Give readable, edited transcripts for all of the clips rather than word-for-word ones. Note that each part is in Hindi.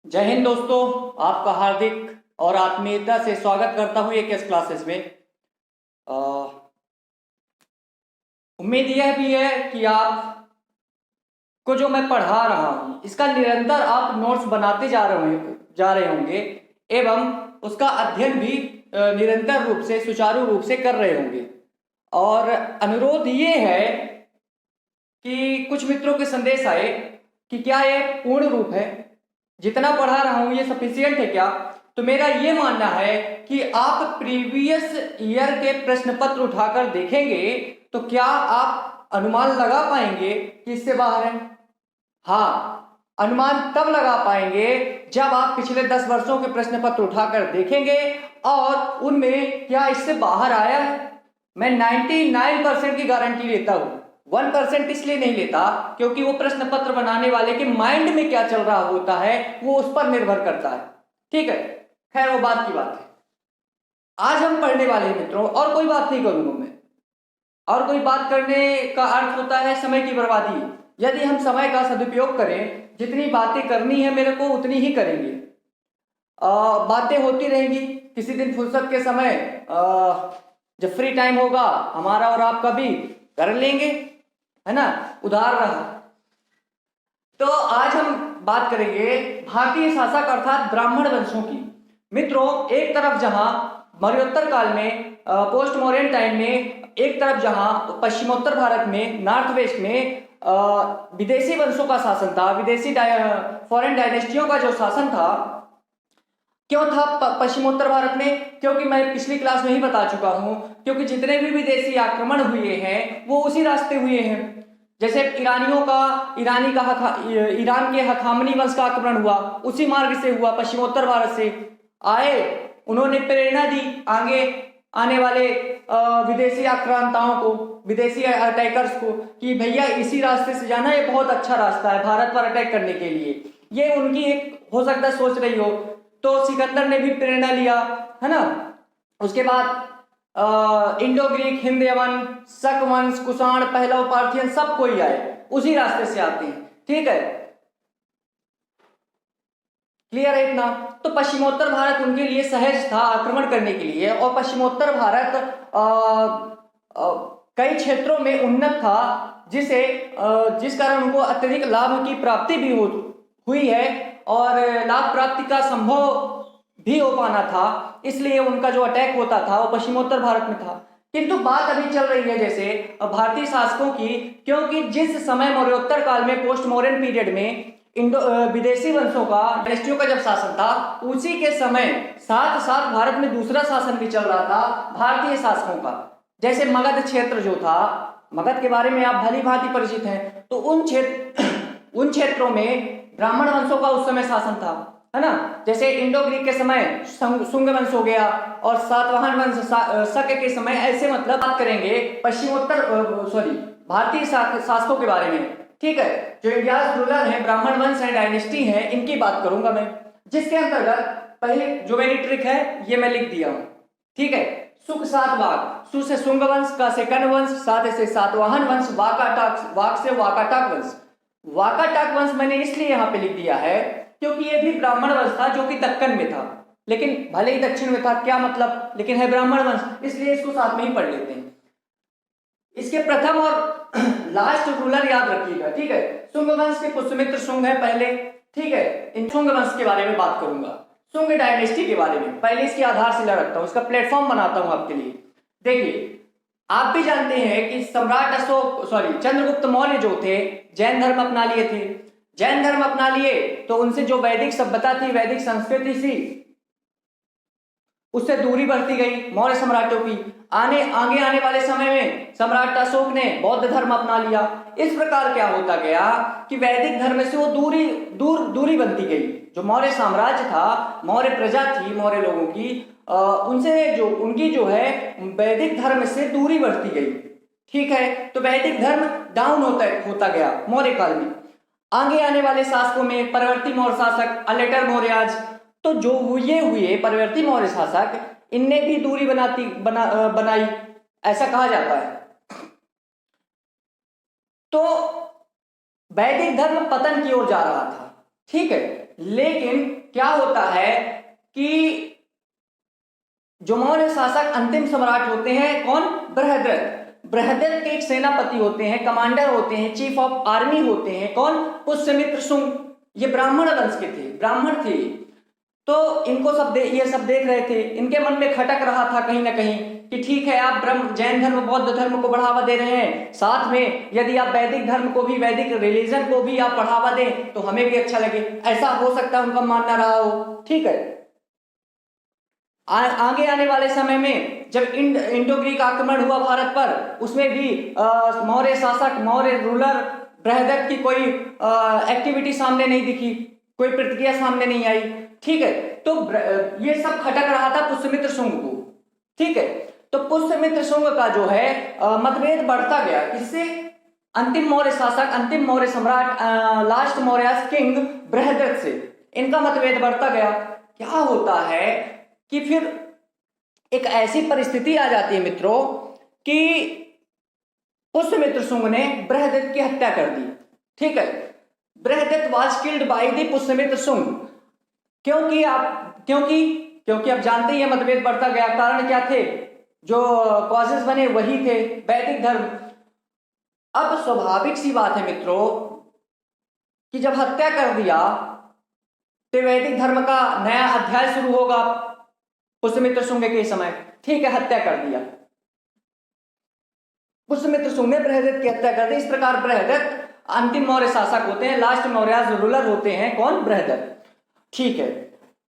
जय हिंद दोस्तों। आपका हार्दिक और आत्मीयता से स्वागत करता हूँ एक एस क्लासेस में। अ, उम्मीद यह भी है कि आप को जो मैं पढ़ा रहा हूँ इसका निरंतर आप नोट्स बनाते जा रहे होंगे एवं उसका अध्ययन भी निरंतर रूप से सुचारू रूप से कर रहे होंगे। और अनुरोध ये है कि कुछ मित्रों के संदेश आए कि क्या ये पूर्ण रूप है, जितना पढ़ा रहा हूं ये सफिशियंट है क्या। तो मेरा ये मानना है कि आप प्रीवियस ईयर के प्रश्न पत्र उठाकर देखेंगे तो क्या आप अनुमान लगा पाएंगे कि इससे बाहर है। हाँ, अनुमान तब लगा पाएंगे जब आप पिछले 10 वर्षों के प्रश्न पत्र उठाकर देखेंगे और उनमें क्या इससे बाहर आया है। मैं 99% की गारंटी लेता हूं, 1% इसलिए नहीं लेता क्योंकि वो प्रश्न पत्र बनाने वाले के माइंड में क्या चल रहा होता है वो उस पर निर्भर करता है। ठीक है, खैर वो बात की बात है। आज हम पढ़ने वाले हैं मित्रों, और कोई बात नहीं करूंगा मैं। और कोई बात करने का अर्थ होता है समय की बर्बादी। यदि हम समय का सदुपयोग करें, जितनी बातें करनी है मेरे को उतनी ही करेंगे। बातें होती रहेंगी। किसी दिन फुर्सत के समय जब फ्री टाइम होगा हमारा और आपका भी कर लेंगे, है ना, उधार रहा। तो आज हम बात करेंगे भारतीय शासक अर्थात ब्राह्मण वंशों की। मित्रों, एक तरफ जहां मौर्योत्तर काल में पोस्ट मॉडर्न टाइम में, एक तरफ जहां पश्चिमोत्तर भारत में नॉर्थ वेस्ट में विदेशी वंशों का शासन था, विदेशी फॉरेन डायनेस्टियों का जो शासन था। क्यों था पश्चिमोत्तर भारत में? क्योंकि मैं पिछली क्लास में ही बता चुका हूं, क्योंकि जितने भी विदेशी आक्रमण हुए हैं वो उसी रास्ते हुए हैं। जैसे ईरान के हखामनी वंश का आक्रमण हुआ, उसी मार्ग से हुआ, पश्चिमोत्तर भारत से आए। उन्होंने प्रेरणा दी आगे आने वाले विदेशी आक्रांताओं को, विदेशी अटैकर्स को, कि भैया इसी रास्ते से जाना, ये बहुत अच्छा रास्ता है भारत पर अटैक करने के लिए। ये उनकी एक हो सकता है सोच रही हो। तो सिकंदर ने भी प्रेरणा लिया, है ना। उसके बाद इंडो ग्रीक, हिंद यवन, शक वंश, कुषाण, पहलव, पार्थियन सब कोई आए, उसी रास्ते से आते हैं। ठीक है, क्लियर है इतना। तो पश्चिमोत्तर भारत उनके लिए सहज था आक्रमण करने के लिए, और पश्चिमोत्तर भारत कई क्षेत्रों में उन्नत था, जिस कारण उनको अत्यधिक लाभ की प्राप्ति भी हुई है, और लाभ प्राप्ति का संभव भी हो पाना था। इसलिए उनका जो अटैक होता था वो पश्चिमोत्तर भारत में था। किंतु बात अभी चल रही है जैसे भारतीय शासकों की, क्योंकि जिस समय मौर्योत्तर काल में पोस्ट मॉडर्न पीरियड में विदेशी वंशों का, डायनेस्टियों का जब शासन था, उसी के समय साथ साथ भारत में दूसरा शासन भी चल रहा था भारतीय शासकों का। जैसे मगध क्षेत्र जो था, मगध के बारे में आप भली भांति परिचित हैं। तो उन क्षेत्रों में ब्राह्मण वंशों का उस समय शासन था, है ना। जैसे इंडो ग्रीक के समय शुंग वंश हो गया, और सातवाहन वंश शक के समय। ऐसे मतलब बात करेंगे भारतीय शासकों के बारे में। ठीक है, जो इंडियाज रूलर है, ब्राह्मण वंश है, डायनेस्टी है, इनकी बात करूंगा मैं, जिसके अंतर्गत पहले जो मेरी ट्रिक है ये मैं लिख दिया हूं। ठीक है, सुख सात वाक, सु से शुंग वंश, का से कर्ण वंश, सात से सातवाहन वंश, वाक से वाकाटक वंश। वाकाटक वंश मैंने इसलिए यहां पे लिख दिया है क्योंकि ये भी ब्राह्मण वंश था जो कि दक्कन में था, लेकिन भले ही दक्षिण में था, क्या मतलब, लेकिन है ब्राह्मण वंश, इसलिए इसको साथ में ही पढ़ लेते हैं। इसके प्रथम और लास्ट रूलर याद रखिएगा। ठीक है, शुंग वंश के पुष्यमित्र शुंग है पहले। ठीक है, इन शुंग वंश के बारे में बात करूंगा, शुंग डायनेस्टी के बारे में। पहले इसकी आधारशिला रखता हूं, इसका प्लेटफॉर्म बनाता हूं आपके लिए। देखिए, आप भी जानते हैं कि चंद्रगुप्त मौर्य जो थे, जैन धर्म अपना लिए थे। जैन धर्म अपना लिए तो उनसे जो वैदिक सभ्यता थी, वैदिक संस्कृति थी, उससे दूरी बढ़ती गई मौर्य सम्राटों की। आगे आने वाले समय में सम्राट अशोक ने बौद्ध धर्म अपना लिया। इस प्रकार क्या होता गया कि वैदिक धर्म से वो दूरी बनती गई। जो मौर्य साम्राज्य था, मौर्य प्रजा थी, मौर्य लोगों की, उनसे जो उनकी जो है वैदिक धर्म से दूरी बढ़ती गई। ठीक है, तो वैदिक धर्म डाउन होता गया मौर्य काल में। आगे आने वाले शासकों में परवर्ती मौर्य शासक, लेटर मौर्याज, तो जो ये हुए परवर्ती मौर्य शासक, इनने भी दूरी बनाई, ऐसा कहा जाता है। तो वैदिक धर्म पतन की ओर जा रहा था। ठीक है, लेकिन क्या होता है कि जो मौर्य शासक अंतिम सम्राट होते हैं कौन, बृहद्रथ। बृहद्रथ के एक सेनापति होते हैं, कमांडर होते हैं, चीफ ऑफ आर्मी होते हैं कौन, पुष्यमित्र शुंग। ये ब्राह्मण वंश के थे, ब्राह्मण थे। तो इनको ये सब देख रहे थे, इनके मन में खटक रहा था कहीं ना कहीं कि ठीक है, आप ब्रह्म जैन धर्म बौद्ध धर्म को बढ़ावा दे रहे हैं, साथ में यदि आप वैदिक धर्म को भी, वैदिक रिलीजन को भी आप बढ़ावा दें तो हमें भी अच्छा लगे। ऐसा हो सकता है उनका मानना रहा हो। ठीक है, आगे आने वाले समय में जब इंडो ग्रीक आक्रमण हुआ भारत पर, उसमें भी मौर्य शासक, मौर्य रूलर बृहद्रथ की कोई एक्टिविटी सामने नहीं दिखी, कोई प्रतिक्रिया सामने नहीं आई। ठीक है, तो ये सब खटक रहा था पुष्यमित्र शुंग को। ठीक है, तो पुष्यमित्र शुंग का जो है मतभेद बढ़ता गया, किससे, अंतिम मौर्य शासक, अंतिम मौर्य सम्राट, लास्ट मौर्य किंग बृहद्रथ से इनका मतभेद बढ़ता गया। क्या होता है कि फिर एक ऐसी परिस्थिति आ जाती है मित्रों कि पुष्यमित्र शुंग ने बृहद्रथ की हत्या कर दी। ठीक है, Brihadratha was killed bye the Pushyamitra Shunga. क्योंकि आप जानते ही हैं मतभेद बढ़ता गया। कारण क्या थे, जो कॉजेस बने वही थे, वैदिक धर्म। अब स्वाभाविक सी बात है मित्रों कि जब हत्या कर दिया तो वैदिक धर्म का नया अध्याय शुरू होगा पुष्यमित्र शुंग के समय। ठीक है, हत्या कर दिया, पुष्यमित्र शुंग ने बृहद्रथ की हत्या कर दी। इस प्रकार बृहद्रथ अंतिम मौर्य शासक होते हैं, लास्ट मौर्य रूलर होते हैं कौन, बृहद्रथ। ठीक है,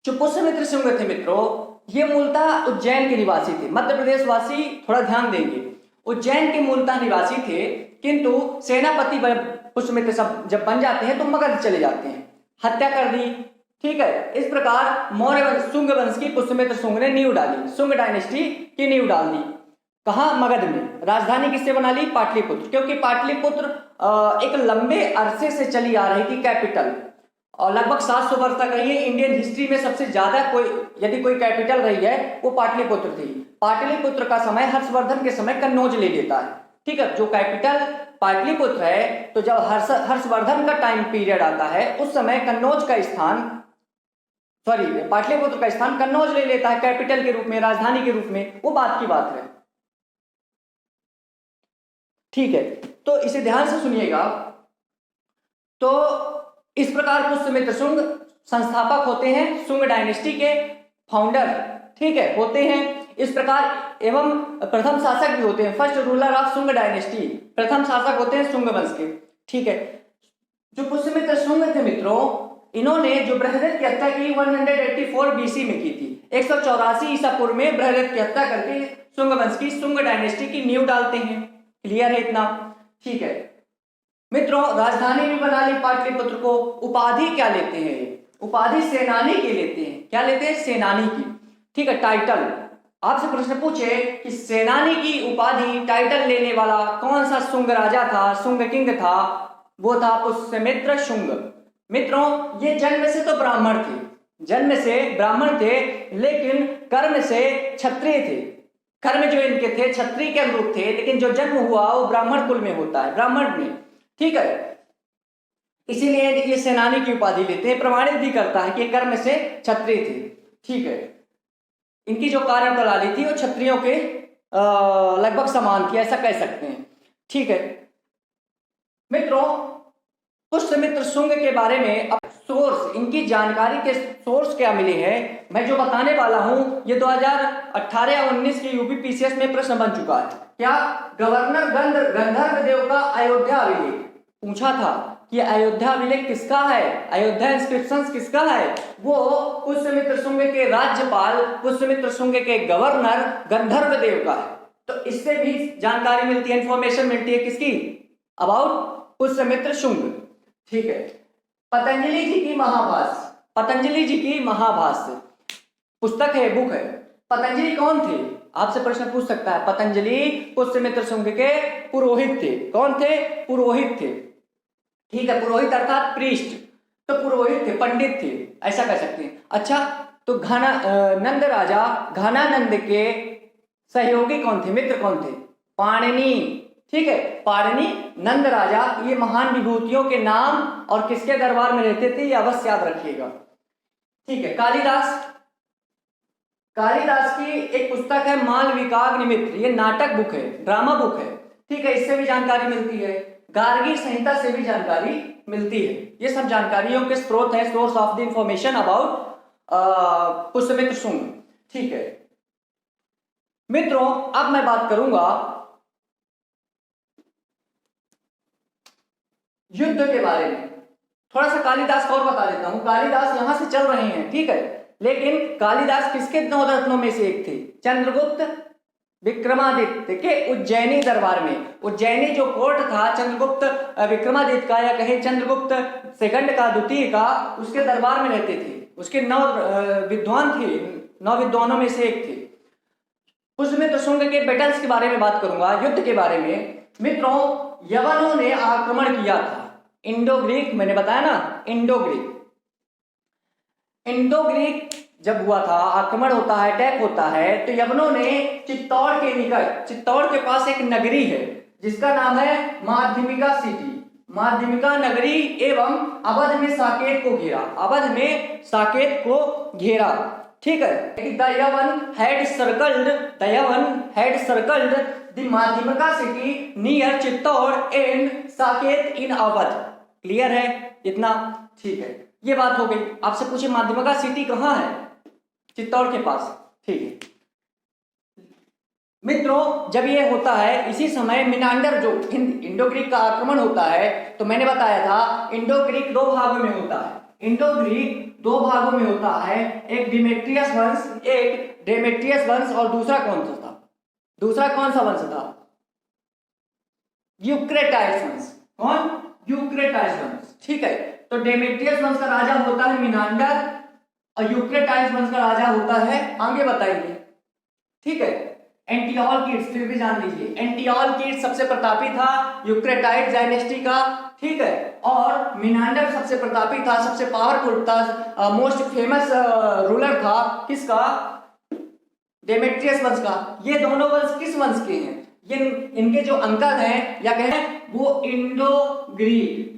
जो पुष्यमित्र शुंग थे मित्रों, ये मूलतः उज्जैन के निवासी थे। मध्य प्रदेश वासी थोड़ा ध्यान देंगे, उज्जैन के मूलतः निवासी थे, किंतु सेनापति पुष्यमित्र सब जब बन जाते हैं तो मगध चले जाते हैं, हत्या कर दी। ठीक है, इस प्रकार मौर्य वंश, शुंग वंश की पुष्यमित्र शुंग ने नींव डाली, शुंग डायनेस्टी की नींव डाल दी। कहाँ, मगध में। राजधानी किससे बना ली, पाटलिपुत्र, क्योंकि पाटलिपुत्र एक लंबे अरसे से चली आ रही थी कैपिटल, और लगभग 700 वर्ष तक रही है। इंडियन हिस्ट्री में सबसे ज्यादा यदि कोई कैपिटल रही है वो पाटलिपुत्र थी। पाटलिपुत्र का समय हर्षवर्धन के समय कन्नौज ले लेता है। ठीक है, जो कैपिटल पाटलिपुत्र है, तो जब हर्षवर्धन का टाइम पीरियड आता है उस समय कन्नौज का स्थान, पाटलिपुत्र का स्थान कन्नौज ले लेता है कैपिटल के रूप में, राजधानी के रूप में। वो बात की बात है। ठीक है, तो इसे ध्यान से सुनिएगा। तो इस प्रकार पुष्यमित्र शुंग संस्थापक होते हैं, शुंग डायनेस्टी के फाउंडर, ठीक है, होते हैं। इस प्रकार एवं प्रथम शासक भी होते हैं, first ruler of Shunga dynasty, प्रथम शासक होते हैं शुंग वंश के। ठीक है, जो पुष्यमित्र शुंग थे मित्रों, इन्होंने जो बृहद्रथ की हत्या की 184 BC में की थी। 184 ईसा पूर्व में बृहद्रथ की हत्या करके शुंग वंश की, शुंग डायनेस्टी की नींव डालते हैं। क्लियर है इतना? ठीक है मित्रों, राजधानी भी बना ली पाटलिपुत्र को। उपाधि क्या लेते हैं, उपाधि सेनानी की लेते हैं। क्या लेते हैं, सेनानी की। ठीक है, टाइटल आपसे प्रश्न पूछे कि सेनानी की उपाधि टाइटल लेने वाला कौन सा शुंग राजा था, शुंग किंग था, वो था पुष्यमित्र शुंग। मित्रों, ये जन्म से तो ब्राह्मण थे, जन्म से ब्राह्मण थे, लेकिन कर्म से क्षत्रिय थे। कर्म जो इनके थे क्षत्रिय के अनुरूप थे, लेकिन जो जन्म हुआ वो ब्राह्मण कुल में होता है, ब्राह्मण में। ठीक है, इसीलिए ये सेनानी की उपाधि लेते हैं। प्रमाणित भी करता है कि कर्म से क्षत्रिय थे। ठीक है, इनकी जो कार्य प्रणाली थी वो क्षत्रियों के लगभग समान थी, ऐसा कह सकते हैं। ठीक है मित्रों, पुष्यमित्र शुंग के बारे में अब सोर्स, इनकी जानकारी के सोर्स क्या मिले हैं, मैं जो बताने वाला हूं ये 2018 या 19 के यूपीपीसीएस में प्रश्न बन चुका है। क्या, गवर्नर गंधर्व देव का अयोध्या अभिलेख पूछा था कि अयोध्या अभिलेख किसका है, अयोध्या इंस्क्रिप्शंस किसका है, वो पुष्यमित्र शुंग के राज्यपाल, पुष्यमित्र शुंग के गवर्नर गंधर्व देव का है। तो इससे भी जानकारी मिलती है, इंफॉर्मेशन मिलती है किसकी, अबाउट पुष्यमित्र शुंग। ठीक है, पतंजलि जी की महाभाष्य, पतंजलि जी की महाभाष्य पुस्तक है, बुक है। पतंजलि कौन थे, आपसे प्रश्न पूछ सकता है। पतंजलि पुष्यमित्र शुंग के पुरोहित थे। कौन थे, पुरोहित थे। ठीक है, पुरोहित अर्थात प्रीस्ट, तो पुरोहित थे, पंडित थे, ऐसा कह सकते हैं। अच्छा, तो नंद राजा घनानंद के सहयोगी कौन थे, मित्र कौन थे, पाणिनि। ठीक है, पाणिनि, नंद राजा, ये महान विभूतियों के नाम और किसके दरबार में रहते थे ये अवश्य याद रखिएगा। ठीक है, कालिदास, कालिदास की एक पुस्तक है मालविकाग्निमित्र, ये नाटक बुक है, ड्रामा बुक है। ठीक है, इससे भी जानकारी मिलती है। गार्गी संहिता से भी जानकारी मिलती है। ये सब जानकारियों के स्रोत है, source of the information about Pushyamitra Shunga. ठीक है मित्रों, अब मैं बात करूंगा युद्ध के बारे में। थोड़ा सा कालिदास को और बता देता हूं। कालिदास यहां से चल रहे हैं, ठीक है, लेकिन कालिदास किसके नवरत्नों में से एक थे? चंद्रगुप्त विक्रमादित्य के उज्जैनी दरबार में। उज्जैनी जो कोर्ट था चंद्रगुप्त विक्रमादित्य का, या कहें चंद्रगुप्त सेकंड का, द्वितीय का, उसके दरबार में रहते थे। उसके 9 विद्वान थे, 9 विद्वानों में से एक थे। पुष्यमित्र शुंग के बैटल्स के बारे में बात करूंगा, युद्ध के बारे में। मित्रों, यवनों ने आक्रमण किया था। इंडो ग्रीक, मैंने बताया ना, इंडो ग्रीक। इंडो ग्रीक जब हुआ था, आक्रमण होता है, अटैक होता है, तो यवनों ने चित्तौड़ के निकट, चित्तौड़ के पास एक नगरी है जिसका नाम है माध्यमिका सिटी, माध्यमिका नगरी, एवं अवध में साकेत को घेरा, अवध में साकेत को घेरा। ठीक है, द यवन हैड सर्कल्ड, द यवन had circled the Madhyamika city near Chittor and Saket in Awadh. Clear है इतना? ठीक है, ये बात हो गई। आपसे पूछे माध्यमिका सिटी कहाँ है? चित्तौड़ के पास। ठीक है मित्रों, जब ये होता है इसी समय मिनांडर, जो इंडो ग्रीक का आक्रमण होता है, तो मैंने बताया था इंडो ग्रीक 2 भागों में होता है। इंडो ग्रीक 2 भागों में होता है, एक डिमेट्रियस वंश, एक डेमेट्रियस वंश, और दूसरा कौन सा था? दूसरा कौन सा वंश था? यूक्रेटाइड्स वंश। कौन? यूक्रेटाइड्स वंश। ठीक है, तो डेमेट्रियस वंश का राजा होता है मिनांडर और यूक्रेटाइड्स वंश का राजा होता है, आगे बताइए। ठीक है, एंटिओलकिड्स, फिर भी जान लीजिए, एंटिओलकिड्स सबसे प्रतापी था यूक्रेटाइड डायनेस्टी का। ठीक है, और मिनांडर सबसे प्रतापी था, सबसे पावरफुल था, मोस्ट फेमस रूलर था। किसका? डेमेट्रियस वंश का। ये दोनों वंश किस वंश के हैं? ये इनके जो अंकल हैं, या कहें वो इंडो ग्रीक,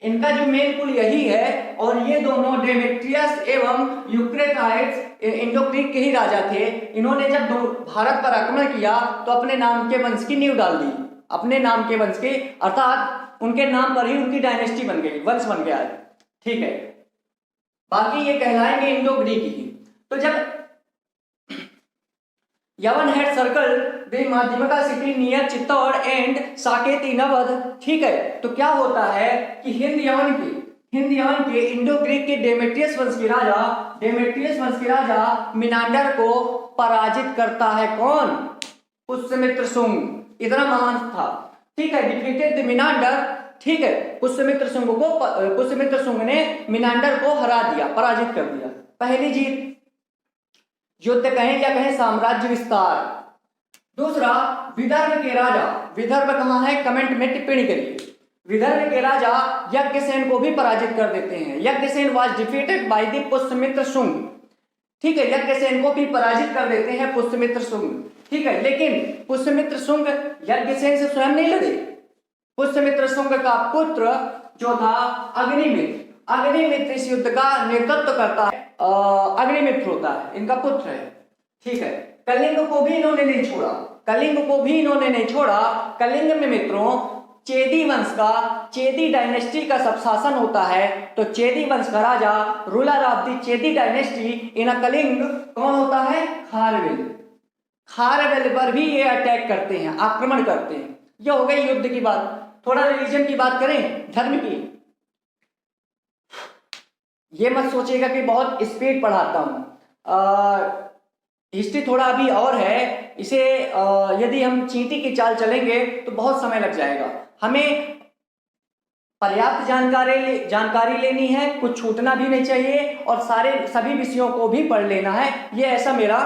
इनका जो मेन कुल यही है। और ये दोनों डेमेट्रियस एवं यूक्रेटाइड्स इंडो ग्रीक के ही राजा थे। इन्होंने जब भारत पर आक्रमण किया तो अपने नाम के वंश की नींव डाल दी, अपने नाम के वंश के, अर्थात उनके नाम पर ही उनकी डायनेस्टी बन गई, वंश बन गया। ठीक है, बाकी ये कहलाएंगे इंडो ग्रीक ही। तो जब Yavana had circle the Madhyamika city near Chittor and Saket in Awadh. ठीक है, तो क्या होता है कि हिंद यवन के इंडो ग्रीक के डेमेट्रियस वंश के राजा, डेमेट्रियस वंश के राजा मिनांडर को पराजित करता है। कौन? पुष्यमित्र शुंग। इतना महान था। ठीक है, डिफीटेड द मिनांडर। ठीक है, पुष्यमित्र शुंग ने मिनांडर को हरा दिया, पराजित कर दिया। पहली जीत, युद्ध कहें या कहें साम्राज्य विस्तार। दूसरा, विदर्भ के राजा, विदर्भ कहाँ है कमेंट में टिप्पणी करिए। विदर्भ के राजा यज्ञसेन को भी पराजित कर देते हैं। Yajnasena was defeated by the Pushyamitra Shunga. ठीक है, यज्ञसेन को भी पराजित कर देते हैं पुष्यमित्र शुंग। ठीक है, लेकिन पुष्यमित्र शुंग यज्ञसेन से स्वयं नहीं लड़े। पुष्यमित्र शुंग का पुत्र जो था अग्निमित्र, अग्निमित्र इस युद्ध का नेतृत्व करता है। अग्निमित्र होता है, इनका पुत्र है। ठीक है, कलिंग को भी इन्होंने नहीं छोड़ा, कलिंग को भी इन्होंने नहीं छोड़ा। कलिंग में मित्रों चेदी वंश का, चेदी डायनेस्टी का सब शासन होता है। तो चेदी वंश का राजा, ruler of the Chedi dynasty in Kalinga कौन होता है? खारवेल। खारवेल पर भी ये अटैक करते हैं, आक्रमण करते हैं। ये हो गई युद्ध की बात। थोड़ा रिलीजन की बात करें, धर्म की। ये मत सोचिएगा कि बहुत स्पीड पढ़ाता हूं। हिस्ट्री थोड़ा अभी और है, इसे यदि हम चींटी की चाल चलेंगे तो बहुत समय लग जाएगा। हमें पर्याप्त जानकारी लेनी है, कुछ छूटना भी नहीं चाहिए, और सभी विषयों को भी पढ़ लेना है। ये ऐसा मेरा,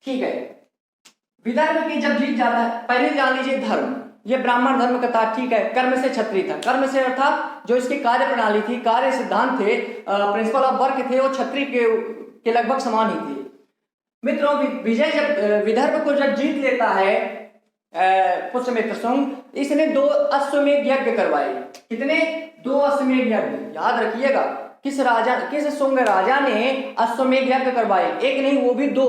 ठीक है। विदर्भ की जब जीत जाता है, पहले जान लीजिए धर्म, ये ब्राह्मण धर्म का था। ठीक है, कर्म से क्षत्रिय था। कर्म से अर्थात जो इसकी कार्य प्रणाली थी, कार्य सिद्धांत थे, प्रिंसिपल ऑफ वर्क थे, वो क्षत्रिय के लगभग समान ही थे। मित्रों, विजय जब विदर्भ को जब जीत लेता है पुष्यमित्र शुंग, इसने 2 अश्वमेध यज्ञ करवाए। कितने? 2 अश्वमेध यज्ञ। याद रखिएगा, किस शुंग राजा ने अश्वमेध यज्ञ करवाए? एक नहीं, वो भी 2,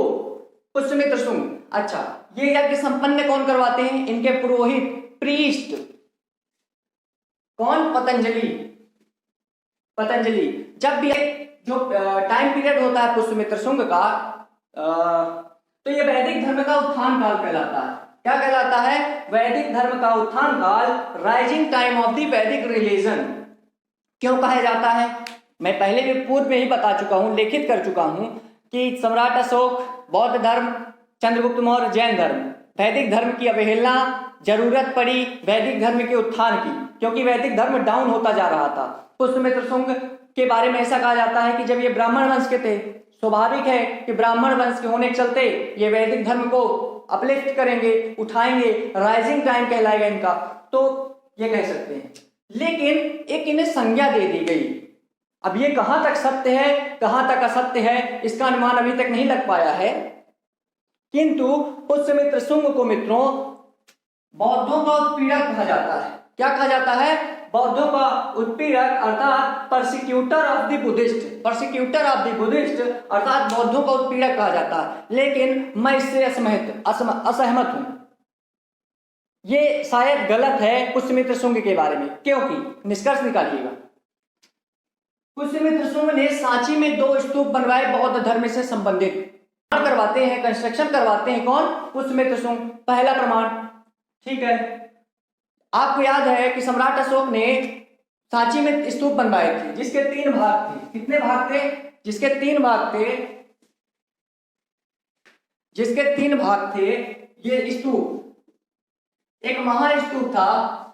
पुष्यमित्र शुंग। अच्छा, ये यज्ञ संपन्न कौन करवाते हैं? इनके पुरोहित, प्रीस्ट। कौन? पतंजलि। पतंजलि। जब भी जो टाइम पीरियड होता है पुष्यमित्र शुंग का, तो ये वैदिक धर्म का उत्थान काल कहलाता है। क्या कहलाता है? वैदिक धर्म का उत्थान काल, राइजिंग टाइम ऑफ द वैदिक रिलीजन। क्यों कहा जाता है? मैं पहले भी पूर्व में ही बता चुका हूं, लिखित कर चुका हूं कि सम्राट अशोक, बौद्ध धर्म, चंद्रगुप्त मौर्य, जैन धर्म, वैदिक धर्म की अवहेलना, जरूरत पड़ी वैदिक धर्म के उत्थान की, क्योंकि वैदिक धर्म डाउन होता जा रहा था। पुष्यमित्र शुंग के बारे में ऐसा कहा जाता है कि जब ये ब्राह्मण वंश के थे, स्वाभाविक है कि ब्राह्मण वंश के होने के चलते ये वैदिक धर्म को अपलिफ्ट करेंगे, उठाएंगे, राइजिंग टाइम कहलाएगा इनका, तो ये कह सकते हैं। लेकिन एक इन्हें संज्ञा दे दी गई। अब ये कहां तक सत्य है, कहां तक असत्य है, इसका अनुमान अभी तक नहीं लग पाया है, किंतु पुष्यमित्र शुंग को मित्रों बौद्धों का उत्पीड़क कहा जाता है। क्या कहा जाता है? बौद्धों का उत्पीड़क, अर्थात persecutor of the Buddhist. Persecutor of the Buddhist अर्थात बौद्धों का उत्पीड़क कहा जाता है। लेकिन मैं इससे असहमत हूं। ये शायद गलत है पुष्यमित्र शुंग के बारे में, क्योंकि निष्कर्ष निकालिएगा। पुष्यमित्र शुंग ने सांची में 2 स्तूप बनवाए बौद्ध धर्म से संबंधित। करवाते हैं, कंस्ट्रक्शन करवाते हैं कौन? पुष्यमित्र शुंग। पहला प्रमाण, ठीक है। आपको याद है कि सम्राट अशोक ने सांची में स्तूप बनवाए थे जिसके 3 भाग थे। कितने भाग थे? जिसके 3 भाग थे, जिसके 3 भाग थे। ये स्तूप एक महास्तूप था,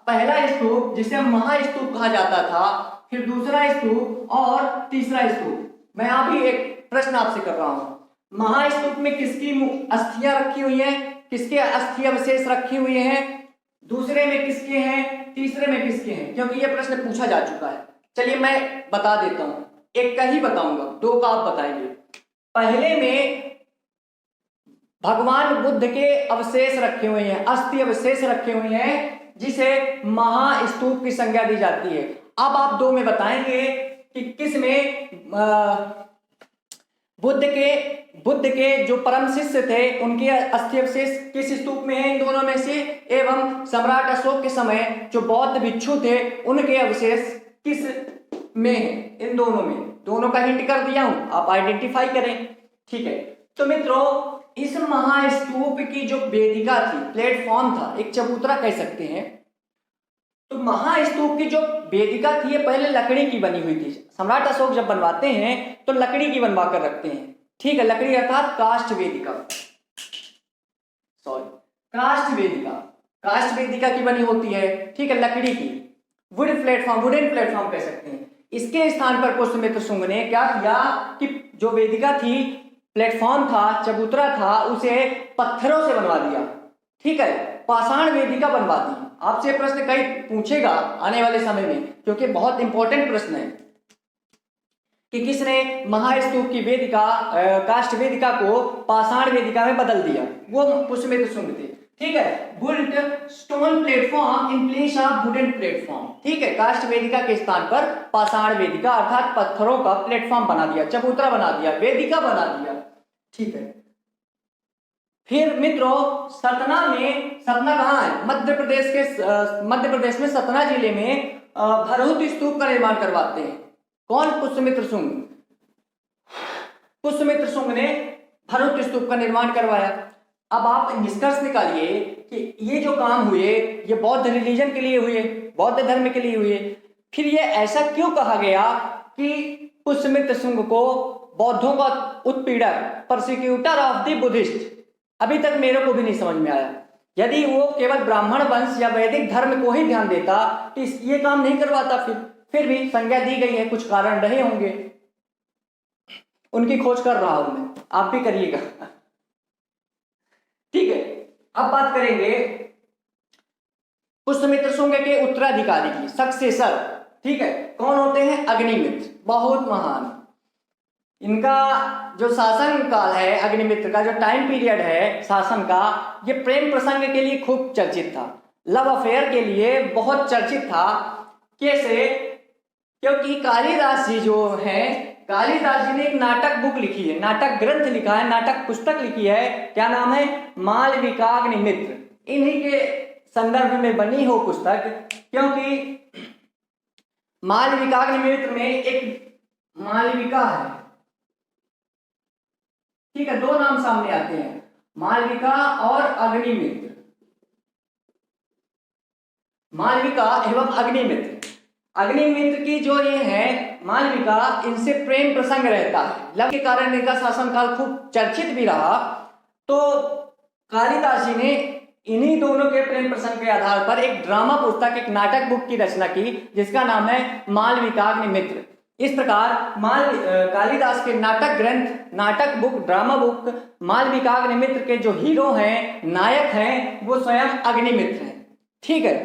पहला स्तूप जिसे महास्तूप कहा जाता था, फिर दूसरा स्तूप और तीसरा स्तूप। मैं यहां भी एक प्रश्न आपसे कर रहा हूं, महास्तूप में किसकी अस्थियां रखी हुई हैं, किसके अस्थि अवशेष रखे हुए हैं, दूसरे में किसके हैं, तीसरे में किसके हैं? क्योंकि यह प्रश्न पूछा जा चुका है। चलिए मैं बता देता हूं, एक का ही बताऊंगा, 2 का आप बताएंगे। पहले में भगवान बुद्ध के अवशेष रखे हुए हैं, अस्थि अवशेष रखे हुए हैं, जिसे महास्तूप की संज्ञा दी जाती है। अब आप 2 में बताएंगे कि किस में बुद्ध के जो परम शिष्य थे उनके अस्थि अवशेष किस स्तूप में है इन दोनों में से, एवं सम्राट अशोक के समय जो बौद्ध भिक्षु थे उनके अवशेष किस में है इन दोनों में। दोनों का हिंट कर दिया हूं, आप आइडेंटिफाई करें, ठीक है। तो मित्रों, इस महास्तूप की जो वेदिका थी, प्लेटफॉर्म था, एक चबूतरा कह सकते हैं, तो महास्तूप की जो वेदिका थी ये पहले लकड़ी की बनी हुई थी। सम्राट अशोक जब बनवाते हैं तो लकड़ी की बनवा कर रखते हैं, ठीक है। लकड़ी अर्थात काष्ठ वेदिका, सॉरी काष्ठ वेदिका, काष्ठ वेदिका की बनी होती है, ठीक है, लकड़ी की। वुडन प्लेटफॉर्म कह सकते हैं। इसके स्थान पर पुष्यमित्र शुंग ने क्या किया कि जो वेदिका थी, प्लेटफॉर्म था, चबूतरा था, उसे पत्थरों से बनवा दिया, ठीक है, पाषाण वेदिका बनवा दी। आपसे प्रश्न कई पूछेगा आने वाले समय में, क्योंकि बहुत इंपॉर्टेंट प्रश्न है कि किसने महास्तूप की वेदिका, काष्ठ वेदिका को पाषाण वेदिका में बदल दिया। वो पुष्यमित्र शुंग थे, ठीक है। Built stone platform in place of wooden platform, ठीक है। काष्ठ वेदिका के स्थान पर पाषाण वेदिका अर्थात पत्थरों का प्लेटफॉर्म बना दिया, चबूतरा बना दिया, वेदिका बना दिया, ठीक है। फिर मित्रों, सतना कहाँ है? मध्य प्रदेश में सतना जिले में भरहुत स्तूप का निर्माण करवाते हैं। कौन? पुष्यमित्र शुंग। पुष्यमित्र शुंग ने भरहुत स्तूप का निर्माण करवाया। अब आप निष्कर्ष निकालिए कि ये जो काम हुए ये बौद्ध रिलीजन के लिए हुए, बौद्ध धर्म के लिए हुए। फिर ये ऐसा क्यों कहा गया कि पुष्यमित्र शुंग को बौद्धों का उत्पीड़क, परसिक्यूटर ऑफ द बुद्धिस्ट? अभी तक मेरे को भी नहीं समझ में आया। यदि वो केवल ब्राह्मण वंश या वैदिक धर्म को ही ध्यान देता तो ये काम नहीं करवाता। फिर भी संज्ञा दी गई है, कुछ कारण रहे होंगे, उनकी खोज कर रहा हूं मैं, आप भी करिएगा, ठीक है। अब बात करेंगे पुष्यमित्र शुंग के उत्तराधिकारी की, सक्सेसर, ठीक है। कौन होते हैं? अग्निमित्र, बहुत महान। इनका जो शासन काल है, अग्निमित्र का जो टाइम पीरियड है शासन का, ये प्रेम प्रसंग के लिए खूब चर्चित था, लव अफेयर के लिए बहुत चर्चित था। कैसे? क्योंकि कालिदास जी जो है, कालिदास जी ने एक नाटक बुक लिखी है, नाटक ग्रंथ लिखा है, नाटक पुस्तक लिखी है, क्या नाम है? मालविकाग्निमित्र। इन्हीं के संदर्भ में बनी हो पुस्तक, क्योंकि मालविकाग्निमित्र में एक मालविका है, ठीक है, दो नाम सामने आते हैं, मालविका और अग्निमित्र, मालविका एवं अग्निमित्र। अग्निमित्र की जो ये है मालविका, इनसे प्रेम प्रसंग रहता है, लव के कारण इनका शासनकाल खूब चर्चित भी रहा। तो कालिदास जी ने इन्हीं दोनों के प्रेम प्रसंग के आधार पर एक ड्रामा पुस्तक, एक नाटक बुक की रचना की, जिसका नाम है मालविकाग्निमित्र। इस प्रकार कालिदास के नाटक ग्रंथ, नाटक बुक, ड्रामा बुक मालविकाग्निमित्र के जो हीरो हैं, नायक हैं, वो स्वयं अग्निमित्र हैं। ठीक है,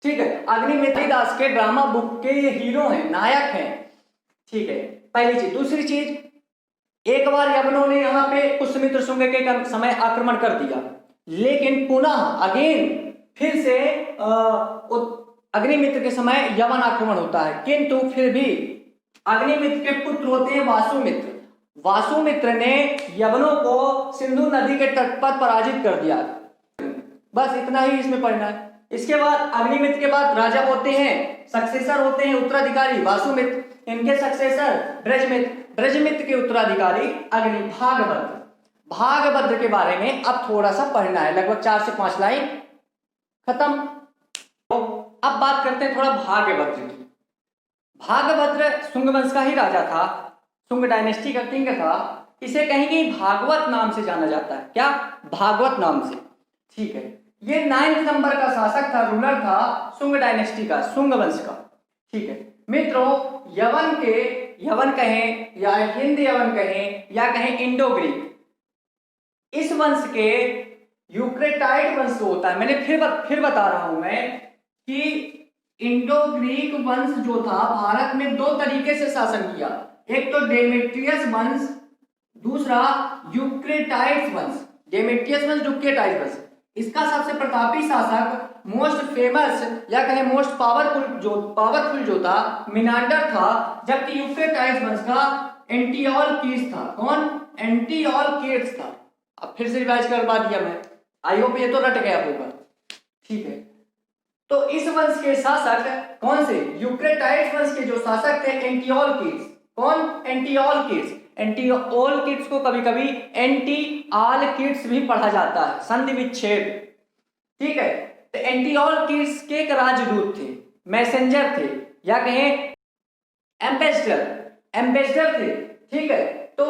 ठीक है, अग्निमित्र दास के ड्रामा बुक के ये हीरो हैं, नायक हैं। ठीक है, पहली चीज। दूसरी चीज, एक बार यवनों ने यहाँ पे पुष्यमित्र शुंग के समय आक्रमण कर दिया, लेकिन पुनः अगेन फिर से अग्निमित्र के समय यवन आक्रमण होता है, किंतु फिर भी अग्निमित्र के पुत्र होते हैं वासुमित्र। वासुमित्र ने यवनों को सिंधु नदी के तट पर पराजित कर दिया। बस इतना ही इसमें पढ़ना है। इसके बाद अग्निमित्र के बाद राजा होते हैं, सक्सेसर होते हैं, उत्तराधिकारी वासुमित्र, इनके सक्सेसर ब्रजमित्र, ब्रजमित्र के उत्तराधिकारी अग्नि भागभद्र। भागभद्र के बारे में अब थोड़ा सा पढ़ना है, लगभग 4 से 5 लाइन, खत्म। तो अब बात करते हैं थोड़ा भागभद्र की। भागभद्र शुंग वंश का ही राजा था, शुंग डायनेस्टी का किंग था। इसे कहेंगे भागवत नाम से जाना जाता है। क्या? भागवत नाम से। ठीक है, ये 9 नंबर का शासक था, रूलर था शुंग डायनेस्टी का, शुंग वंश का। ठीक है मित्रों, यवन के, यवन कहें या हिंद यवन कहें या कहें इंडो ग्रीक, इस वंश के यूक्रेटाइड वंश होता है। मैंने फिर बता रहा हूं मैं कि इंडो ग्रीक वंश जो था भारत में 2 तरीके से शासन किया, एक तो डेमेट्रियस वंश, दूसरा यूक्रेटाइड वंश। डेमेट्रियस वंश, यूक्रेटाइड वंश। इसका सबसे प्रतापी शासक, मोस्ट फेमस या कहें मोस्ट पावरफुल जो था मिनांडर था, जबकि यूक्रेटाइड वंश का एंटिओलकीस था। कौन? एंटिओलकीस था। अब फिर से रिवाइज करवा दिया मैं, आई होप ये तो रट गया होगा। ठीक है, तो इस वंश के शासक कौन से? यूक्रेटाइड वंश के जो शासक थे एंटिओलकीस। कौन? एंटिओलकीस। एंटिओलकीस को कभी कभी एंटी-आल-किड्स भी पढ़ा जाता है, संधि विच्छेद। ठीक है, तो एंटिओलकीस के एक राजदूत थे, मैसेंजर थे या कहें एम्बेसडर थे। ठीक है, तो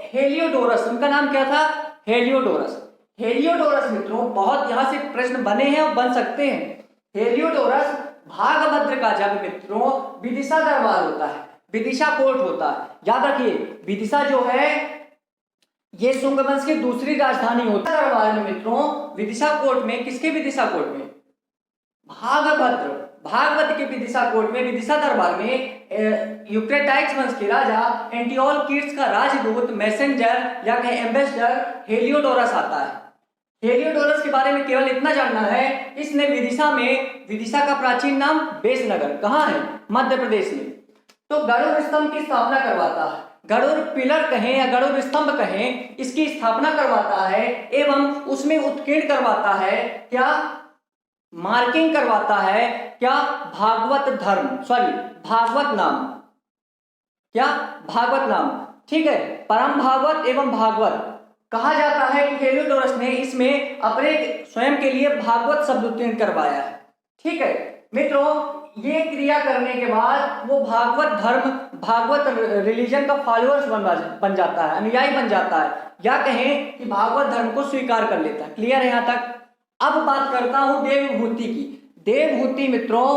हेलियोडोरस, उनका नाम क्या था? हेलियोडोरस। हेलियोडोरस मित्रों, बहुत यहां से प्रश्न बने हैं और बन सकते हैं। हेलियोडोरस भागभद्र का जब मित्रों विदिशा दरबार होता है, विदिशा कोर्ट होता है, याद रखिए विदिशा जो है ये शुंग वंश की दूसरी राजधानी होती है। दरबार में मित्रों विदिशा कोर्ट में, किसके विदिशा कोर्ट में? भागवत के विदिशा कोर्ट में, विदिशा दरबार में यूक्रेटाइड्स वंश के राजा एंटिओलकीस का राजदूत, मैसेंजर या कहें एम्बेसडर हेलियोडोरस आता है। हेलियोडोरस के बारे में केवल इतना जानना है, इसने विदिशा में, विदिशा का प्राचीन नाम बेसनगर, कहाँ है? मध्य प्रदेश में। तो गरुड़ स्तंभ की स्थापना करवाता है, गरुड़ पिलर कहें या गरुड़ स्तंभ कहें, इसकी स्थापना करवाता है एवं उसमें उत्कीर्ण करवाता है, क्या? मार्किंग करवाता है, क्या? भागवत धर्म, सॉरी भागवत नाम। क्या? भागवत नाम। ठीक है, परम भागवत एवं भागवत कहा जाता है कि हेलियोडोरस ने इसमें अपने स्वयं के लिए भागवत शब्द उत्कीर्ण करवाया है। ठीक है मित्रों, ये क्रिया करने के बाद वो भागवत धर्म, भागवत रिलीजन का फॉलोअर्स बन जाता है, अनुयायी बन जाता है, या कहें कि भागवत धर्म को स्वीकार कर लेता है। क्लियर है यहाँ तक? अब बात करता हूं देवभूति की। देवभूति मित्रों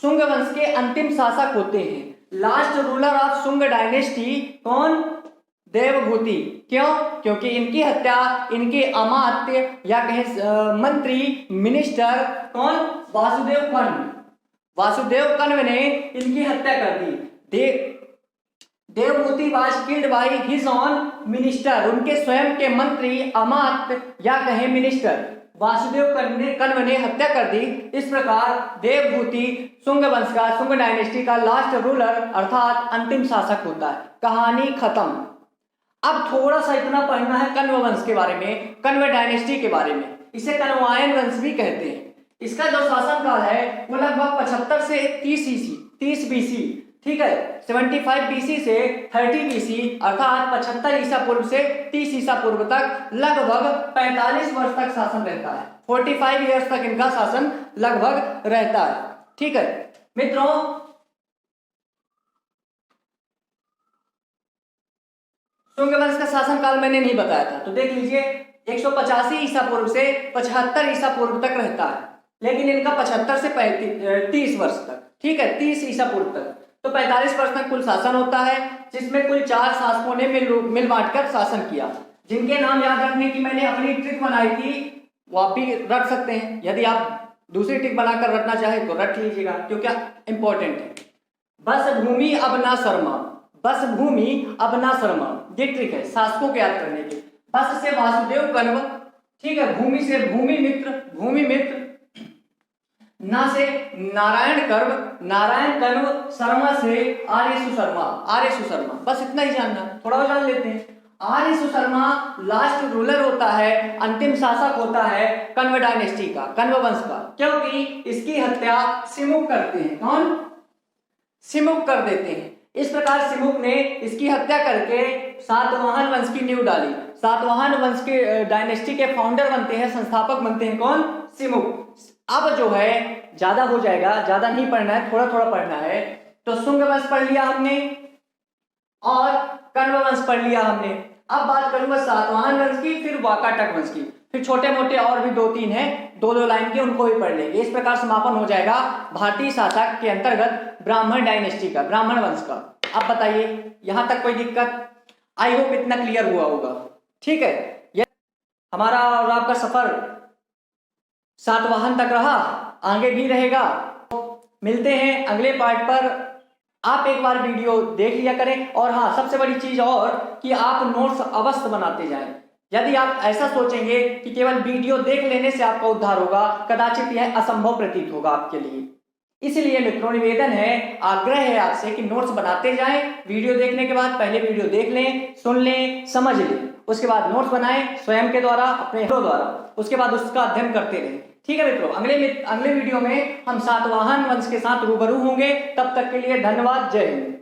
शुंग वंश के अंतिम शासक होते हैं, last ruler of Shunga dynasty. कौन? देवभूति। क्यों? क्योंकि इनकी हत्या इनके अमात्य या कहें मंत्री, मिनिस्टर, कौन? वासुदेव कण्व ने इनकी हत्या कर दी। Devabhuti was killed by his own minister, उनके स्वयं के मंत्री, अमात्य या कहे मिनिस्टर वासुदेव कण्व ने हत्या कर दी। इस प्रकार देवभूति शुंग वंश का, शुंग डायनेस्टी का लास्ट रूलर अर्थात अंतिम शासक होता है। कहानी खत्म। अब थोड़ा सा इतना पढ़ना है कण्व वंश के बारे में, कण्व डायनेस्टी के बारे में। इसे कण्वायन वंश भी कहते हैं। इसका जो शासन काल है वो लगभग 75 से 30 बीसी, ठीक है, 75 बीसी से 30 बीसी अर्थात 75 ईसा पूर्व से 30 ईसा पूर्व तक लगभग 45 वर्ष तक शासन रहता है। 45 ईयर्स तक इनका शासन लगभग रहता है, ठीक है मित्रों। शुंग वंश का शासन काल मैंने नहीं बताया था, तो देख लीजिए 185 ईसा पूर्व से 75 ईसा पूर्व तक रहता है, लेकिन इनका 75 से 30 वर्ष तक, ठीक है, 30 ईसा पूर्व तक, तो 45 वर्ष तक कुल शासन होता है, जिसमें कुल 4 शासकों ने मिल बांटकर शासन किया, जिनके नाम याद रखने की मैंने अपनी ट्रिक बनाई थी, वो आप भी रख सकते हैं। यदि आप दूसरी ट्रिक बनाकर रखना चाहे तो रख लीजिएगा, क्योंकि इंपॉर्टेंट है। बस भूमि अबना शर्मा, बस भूमि अबना शर्मा, ये ट्रिक है शासकों को याद करने की। बस से वासुदेव कण्व, ठीक है, भूमि से भूमि मित्र, ना से नारायण कण्व, शर्मा से आर्य सुशर्मा, बस इतना ही जानना, थोड़ा और जान लेते हैं। आर्य सुशर्मा लास्ट रूलर होता है, अंतिम शासक होता है कण्व डायनेस्टी का, कण्व वंश का, क्योंकि इसकी हत्या सिमुक करते हैं। कौन? सिमुक कर देते हैं। इस प्रकार सिमुक ने इसकी हत्या करके सातवाहन वंश की नींव डाली। सातवाहन वंश के डायनेस्टी के फाउंडर बनते हैं, संस्थापक बनते हैं कौन? सिमुक। अब जो है ज्यादा हो जाएगा, ज्यादा नहीं पढ़ना है, थोड़ा थोड़ा पढ़ना है। तो शुंग वंश पढ़ लिया हमने और कण्व वंश पढ़ लिया हमने। अब बात करूंगा सातवाहन वंश की, फिर वाकाटक वंश की, फिर छोटे मोटे और भी 2-3 हैं, 2-2 लाइन के, उनको भी पढ़ लेंगे। इस प्रकार समापन हो जाएगा भारतीय शासक के अंतर्गत ब्राह्मण डायनेस्टी का, ब्राह्मण वंश का। अब बताइए यहां तक कोई दिक्कत? आई होप इतना क्लियर हुआ होगा, ठीक है। यह हमारा और आपका सफर सातवाहन तक रहा, आगे भी रहेगा। मिलते हैं अगले पार्ट पर। आप एक बार वीडियो देख लिया करें, और हाँ, सबसे बड़ी चीज और कि आप नोट्स अवश्य बनाते जाएं। यदि आप ऐसा सोचेंगे कि केवल वीडियो देख लेने से आपका उद्धार होगा, कदाचित यह असंभव प्रतीत होगा आपके लिए। इसलिए मित्रों निवेदन है, आग्रह है आपसे कि नोट्स बनाते जाएं। वीडियो देखने के बाद पहले वीडियो देख लें, सुन लें, समझ लें, उसके बाद नोट्स बनाएं स्वयं के द्वारा, अपने द्वारा, उसके बाद उसका अध्ययन करते रहें, ठीक है मित्रों। अगले वीडियो में हम सातवाहन वंश के साथ रूबरू होंगे। तब तक के लिए धन्यवाद। जय हिंद।